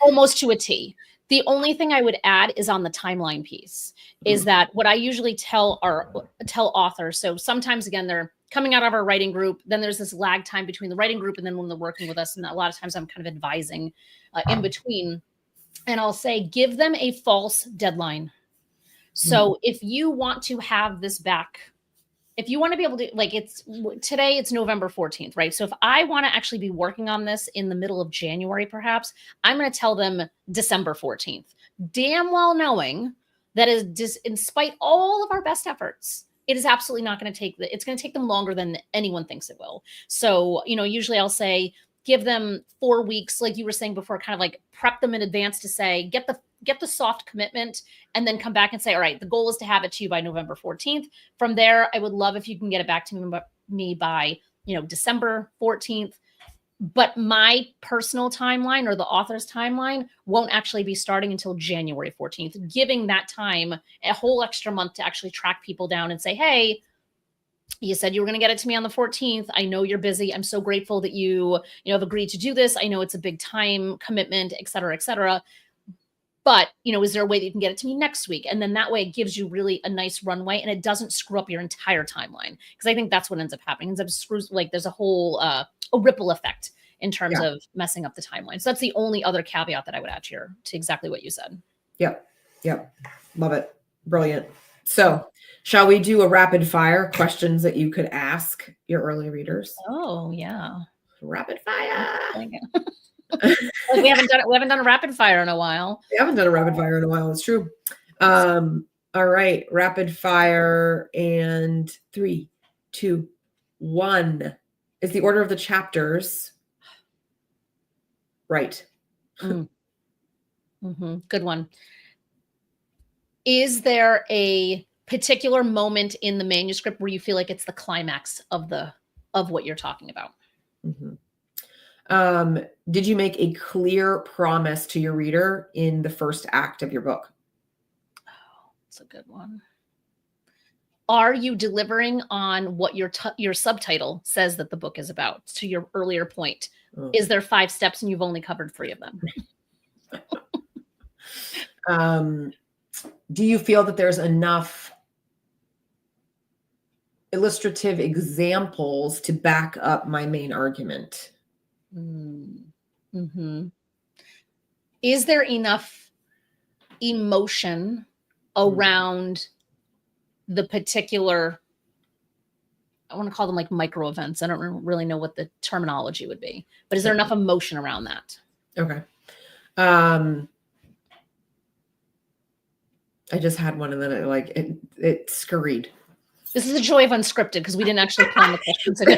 Almost to a T. The only thing I would add is on the timeline piece, is that what I usually tell authors. So sometimes, again, they're coming out of our writing group. Then there's this lag time between the writing group and then when they're working with us. And a lot of times I'm kind of advising in between. And I'll say, give them a false deadline. So if you want to have this back, if you want to be able to, like, today it's November 14th, right? So if I want to actually be working on this in the middle of January, perhaps, I'm going to tell them December 14th, damn well knowing that is just, in spite all of our best efforts, it is absolutely not going to take it's going to take them longer than anyone thinks it will. So, you know, usually I'll say, give them 4 weeks, like you were saying before, kind of like prep them in advance to say, get the soft commitment, and then come back and say, all right, the goal is to have it to you by November 14th. From there, I would love if you can get it back to me by, you know, December 14th. But my personal timeline, or the author's timeline, won't actually be starting until January 14th, giving that time a whole extra month to actually track people down and say, hey, you said you were going to get it to me on the 14th. I know you're busy. I'm so grateful that you have agreed to do this. I know it's a big time commitment, et cetera, et cetera. But, you know, is there a way that you can get it to me next week? And then that way it gives you really a nice runway and it doesn't screw up your entire timeline. Because I think that's what ends up happening. It ends up screws, like there's a whole a ripple effect in terms of messing up the timeline. So that's the only other caveat that I would add here to exactly what you said. Yep. Love it. Brilliant. So shall we do a rapid fire questions that you could ask your early readers? Oh, yeah. Rapid fire. We haven't done a rapid fire in a while. We haven't done a rapid fire in a while. It's true. All right. Rapid fire. And 3, 2, 1. Is the order of the chapters right? Good one. Is there a particular moment in the manuscript where you feel like it's the climax of what you're talking about? Did you make a clear promise to your reader in the first act of your book? Oh, that's a good one. Are you delivering on what your subtitle says that the book is about? To your earlier point, is there 5 steps and you've only covered 3 of them? Do you feel that there's enough illustrative examples to back up my main argument? Is there enough emotion around the particular, I want to call them like micro events. I don't really know what the terminology would be, but is there enough emotion around that? Okay. I just had one and then it scurried. This is the joy of Unscripted because we didn't actually plan the questions in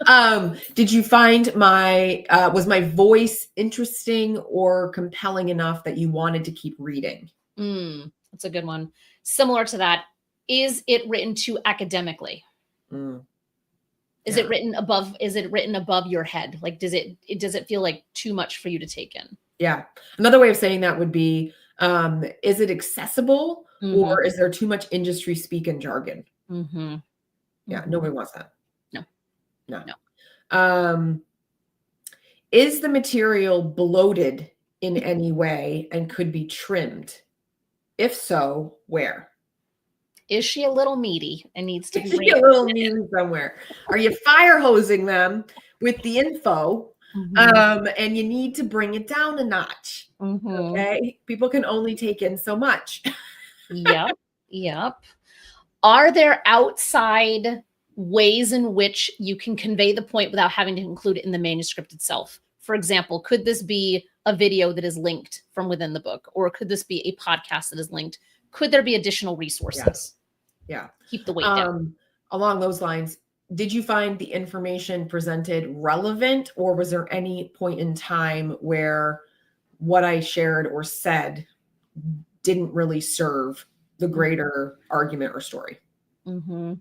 advance. Did you find was my voice interesting or compelling enough that you wanted to keep reading? That's a good one. Similar to that, is it written too academically? Is it written above your head? Like, does it feel like too much for you to take in? Yeah. Another way of saying that would be, Is it accessible, Mm-hmm. or is there too much industry speak and jargon? Mm-hmm. Yeah, Mm-hmm. nobody wants that. No. No. No. Is the material bloated in any way and could be trimmed? If so, where? Is she a little meaty and needs to be Is she a reined little in? mean somewhere? Are you fire hosing them with the info? Mm-hmm. And you need to bring it down a notch. Mm-hmm. Okay. People can only take in so much. Yep. Yep. Are there outside ways in which you can convey the point without having to include it in the manuscript itself? For example, could this be a video that is linked from within the book? Or could this be a podcast that is linked? Could there be additional resources? Yeah. Keep the weight down. Along those lines, did you find the information presented relevant, or was there any point in time where what I shared or said didn't really serve the greater argument or story? Mm-hmm.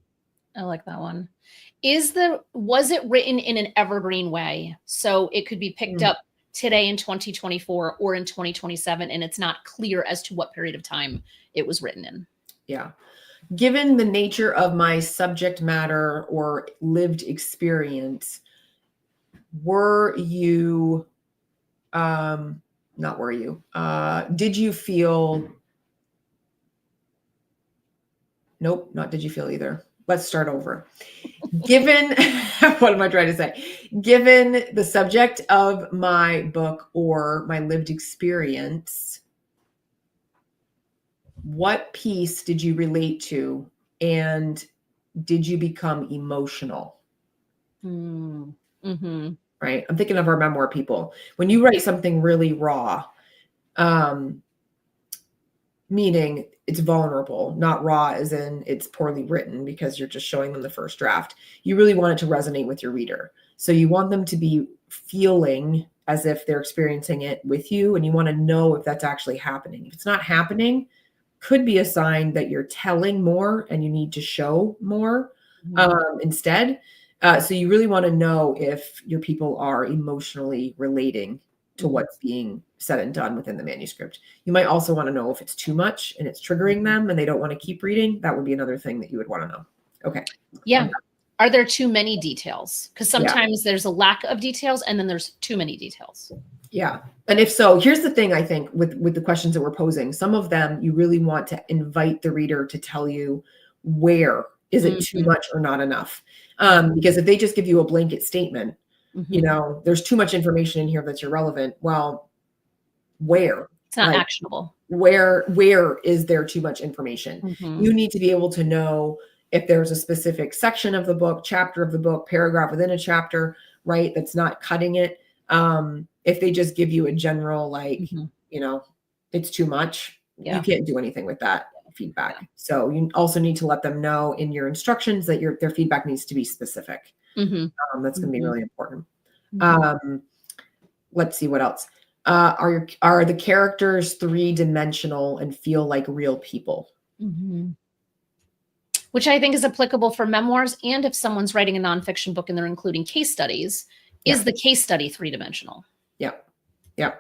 I like that one. Was it written in an evergreen way? So it could be picked up today in 2024 or in 2027, and it's not clear as to what period of time it was written in. Yeah. Given the nature of my subject matter or lived experience, did you feel, nope, not did you feel either. Let's start over. Given, what am I trying to say? Given the subject of my book or my lived experience, what piece did you relate to, and did you become emotional? Mm-hmm. Right? I'm thinking of our memoir people. When you write something really raw, meaning it's vulnerable, not raw as in it's poorly written because you're just showing them the first draft. You really want it to resonate with your reader. So you want them to be feeling as if they're experiencing it with you, and you want to know if that's actually happening. If it's not happening, could be a sign that you're telling more and you need to show more instead. So you really want to know if your people are emotionally relating to what's being said and done within the manuscript. You might also want to know if it's too much and it's triggering them and they don't want to keep reading. That would be another thing that you would want to know. Okay. Yeah. Are there too many details? Because sometimes there's a lack of details and then there's too many details. Yeah. And if so, here's the thing, I think, with the questions that we're posing, some of them you really want to invite the reader to tell you where is it too much or not enough. Because if they just give you a blanket statement, you know, there's too much information in here that's irrelevant. Well, where? It's not actionable. Where is there too much information? You need to be able to know if there's a specific section of the book, chapter of the book, paragraph within a chapter, right, that's not cutting it. If they just give you a general, like, you know, it's too much, you can't do anything with that feedback. So you also need to let them know in your instructions that their feedback needs to be specific. That's going to be really important. Let's see what else. Are the characters three-dimensional and feel like real people? Which I think is applicable for memoirs, and if someone's writing a nonfiction book and they're including case studies, is the case study three-dimensional? Yeah. Yeah.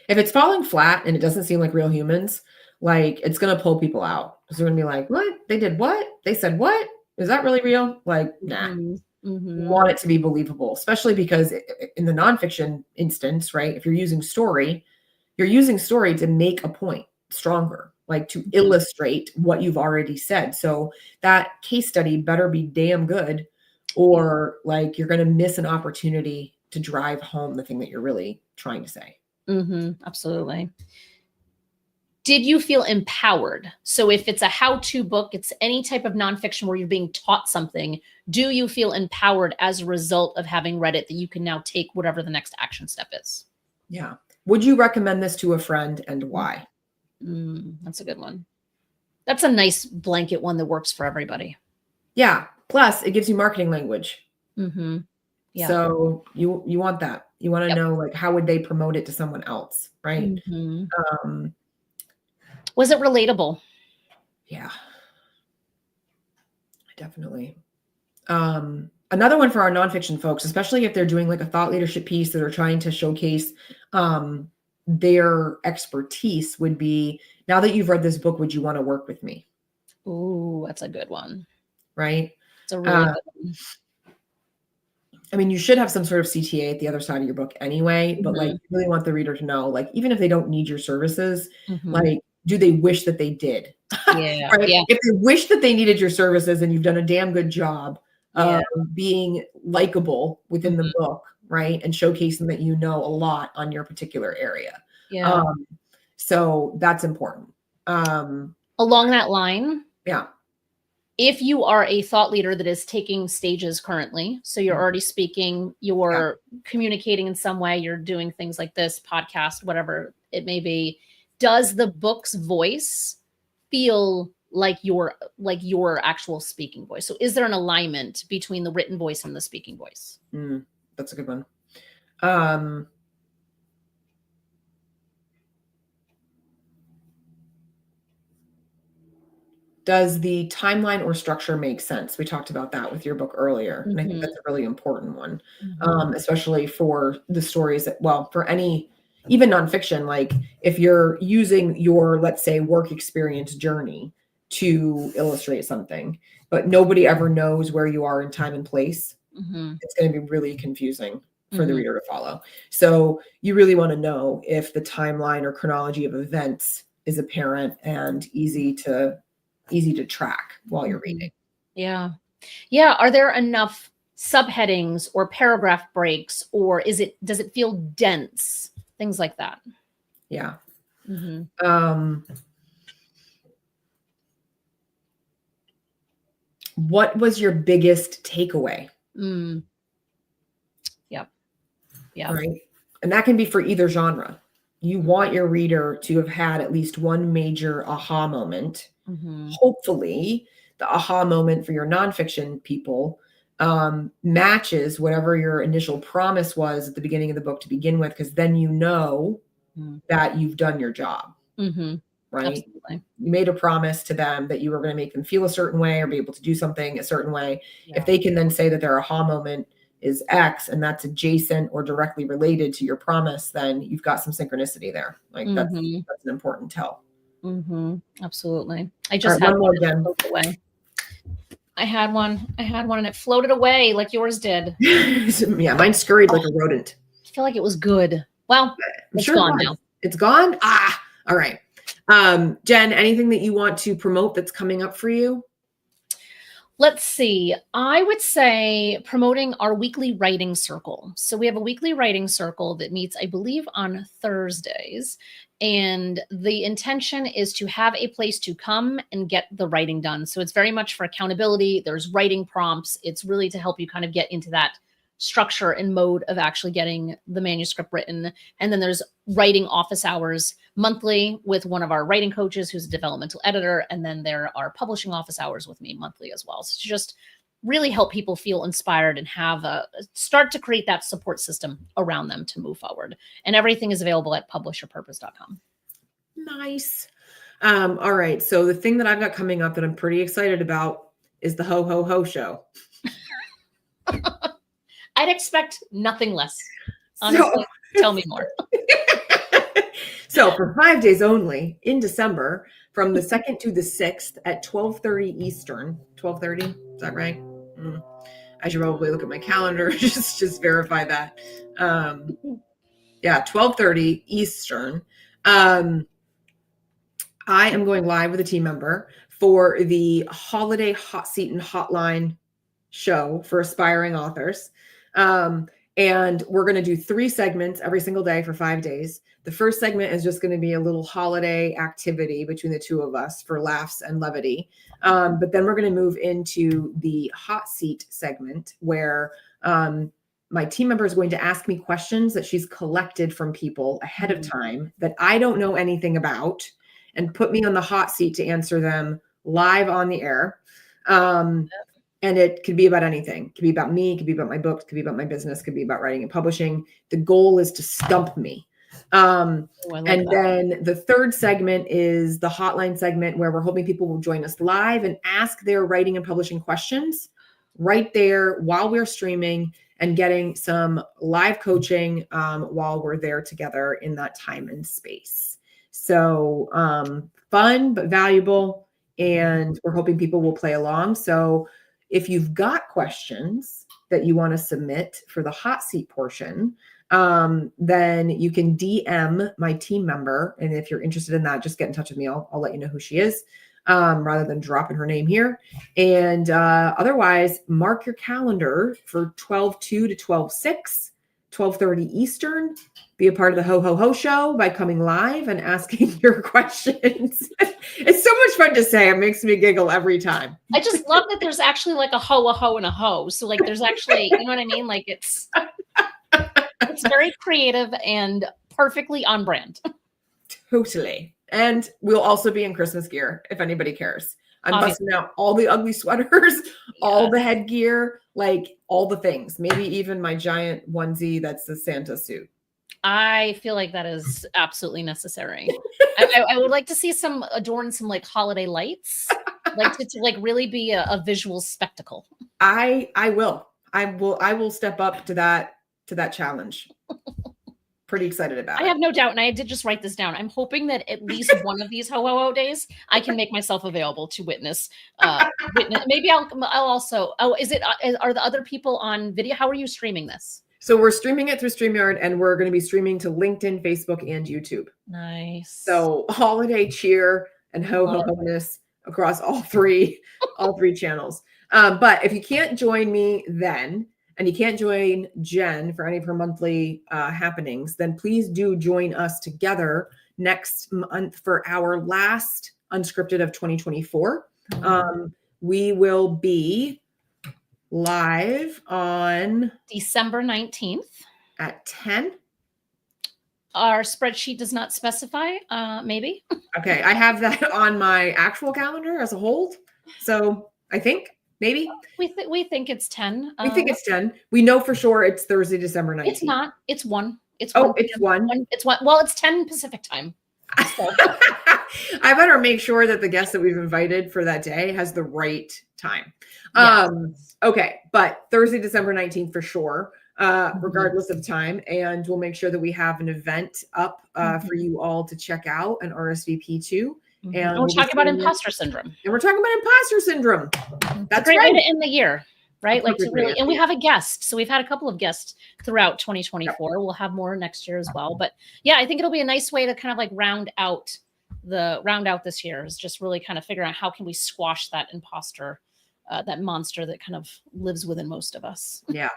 If it's falling flat and it doesn't seem like real humans, like, it's going to pull people out. Because they're going to be like, what? They did what? They said what? Is that really real? Like, nah. You want it to be believable, especially because in the nonfiction instance, right? If you're using story to make a point stronger, like to illustrate what you've already said. So that case study better be damn good, or like you're going to miss an opportunity to drive home the thing that you're really trying to say. Absolutely. Did you feel empowered? So if it's a how-to book, it's any type of nonfiction where you're being taught something, do you feel empowered as a result of having read it that you can now take whatever the next action step is? Yeah. Would you recommend this to a friend, and why? That's a good one. That's a nice blanket one that works for everybody. Yeah. Plus, it gives you marketing language. Yeah. So you want that. You want to know, like, how would they promote it to someone else, right? Was it relatable? Yeah. Definitely. Another one for our nonfiction folks, especially if they're doing like a thought leadership piece that are trying to showcase their expertise would be, now that you've read this book, would you want to work with me? Ooh, that's a good one. Right. It's a really good one. I mean, you should have some sort of CTA at the other side of your book anyway, but like, you really want the reader to know, like, even if they don't need your services, like, do they wish that they did? Yeah. Right? Yeah. If they wish that they needed your services and you've done a damn good job of being likable within the book, right? And showcasing that you know a lot on your particular area. Yeah. So that's important. Along that line. Yeah. If you are a thought leader that is taking stages currently, so you're already speaking, you're communicating in some way, you're doing things like this podcast, whatever it may be, does the book's voice feel like your actual speaking voice? So is there an alignment between the written voice and the speaking voice? That's a good one. Does the timeline or structure make sense? We talked about that with your book earlier. And I think that's a really important one, especially for the stories that, well, for any, even nonfiction, like if you're using your, let's say, work experience journey to illustrate something, but nobody ever knows where you are in time and place, it's going to be really confusing for the reader to follow. So you really want to know if the timeline or chronology of events is apparent and easy to track while you're reading. Yeah. Yeah. Are there enough subheadings or paragraph breaks, or does it feel dense? Things like that. Yeah. What was your biggest takeaway? Yep. Yeah. Right. And that can be for either genre. You want your reader to have had at least one major aha moment. Hopefully the aha moment for your nonfiction people matches whatever your initial promise was at the beginning of the book to begin with, because then you know that you've done your job. Right? Absolutely. You made a promise to them that you were going to make them feel a certain way or be able to do something a certain way. Yeah. If they can then say that their aha moment is X and that's adjacent or directly related to your promise, then you've got some synchronicity there. Like that's an important tell. Absolutely. I just had one float away. I had one and it floated away like yours did. Yeah, mine scurried like a rodent. I feel like it was good. Well, it's gone now. It's gone? All right. Jen, anything that you want to promote that's coming up for you? Let's see. I would say promoting our weekly writing circle. So we have a weekly writing circle that meets, I believe, on Thursdays. And the intention is to have a place to come and get the writing done. So it's very much for accountability. There's writing prompts. It's really to help you kind of get into that structure and mode of actually getting the manuscript written. And then there's writing office hours monthly with one of our writing coaches who's a developmental editor. And then there are publishing office hours with me monthly as well. So to just really help people feel inspired and have start to create that support system around them to move forward. And everything is available at publishyourpurpose.com. Nice. All right. So the thing that I've got coming up that I'm pretty excited about is the Ho Ho Ho show. I'd expect nothing less. Honestly, tell me more. So for 5 days only in December, from the 2nd to the 6th at 12:30 Eastern. 12:30, is that right? I should probably look at my calendar, just verify that. Yeah, 12:30 Eastern. I am going live with a team member for the Holiday Hot Seat and Hotline show for aspiring authors. And we're going to do 3 segments every single day for 5 days. The first segment is just going to be a little holiday activity between the two of us for laughs and levity. But then we're going to move into the hot seat segment where my team member is going to ask me questions that she's collected from people ahead of time that I don't know anything about and put me on the hot seat to answer them live on the air. And it could be about anything. It could be about me. It could be about my books. It could be about my business. It could be about writing and publishing. The goal is to stump me. Then the third segment is the hotline segment where we're hoping people will join us live and ask their writing and publishing questions right there while we're streaming. and getting some live coaching while we're there together in that time and space. So fun, but valuable. And we're hoping people will play along. So if you've got questions that you want to submit for the hot seat portion, then you can DM my team member. And if you're interested in that, just get in touch with me. I'll let you know who she is, rather than dropping her name here. And otherwise, mark your calendar for 12/2 to 12/6, 12:30 Eastern. Be a part of the Ho Ho Ho show by coming live and asking your questions. It's so much fun to say. It makes me giggle every time. I just love that there's actually like a ho, and a ho. So like there's actually, you know what I mean? Like it's very creative and perfectly on brand. Totally. And we'll also be in Christmas gear if anybody cares. I'm busting out all the ugly sweaters, all the headgear, like all the things. Maybe even my giant onesie that's the Santa suit. I feel like that is absolutely necessary. I would like to see some like holiday lights, like to like really be a visual spectacle. I will step up to that challenge. Pretty excited about it. I have no doubt, and I did just write this down. I'm hoping that at least one of these ho days, I can make myself available to witness. Maybe I'll also. Oh, is it? Are the other people on video? How are you streaming this? So we're streaming it through StreamYard, and we're going to be streaming to LinkedIn, Facebook, and YouTube. Nice. So holiday cheer and ho-ness across all three channels. But if you can't join me then, and you can't join Jen for any of her monthly happenings, then please do join us together next month for our last Unscripted of 2024. We will be live on December 19th at 10. Our spreadsheet does not specify, maybe. Okay, I have that on my actual calendar as a hold. So I think maybe we think it's 10. We think it's 10. We know for sure it's Thursday, December 19th. It's not. It's 1. It's 1. It's 1. It's 1. Well, it's 10 Pacific time. So. I better make sure that the guest that we've invited for that day has the right time. Yes. Okay, but Thursday, December 19th for sure, regardless of time. And we'll make sure that we have an event up for you all to check out and RSVP to. And we're talking about imposter syndrome. And we're talking about imposter syndrome. That's a great right. way to end the year, right? Like to really, and we have a guest. So we've had a couple of guests throughout 2024. Yep. We'll have more next year as well. But yeah, I think it'll be a nice way to kind of like round out this year, is just really kind of figure out how can we squash that imposter, that monster that kind of lives within most of us. Yeah.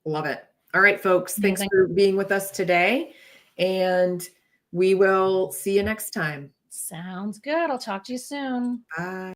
Love it. All right, folks. Thanks for being with us today. And we will see you next time. Sounds good. I'll talk to you soon. Bye.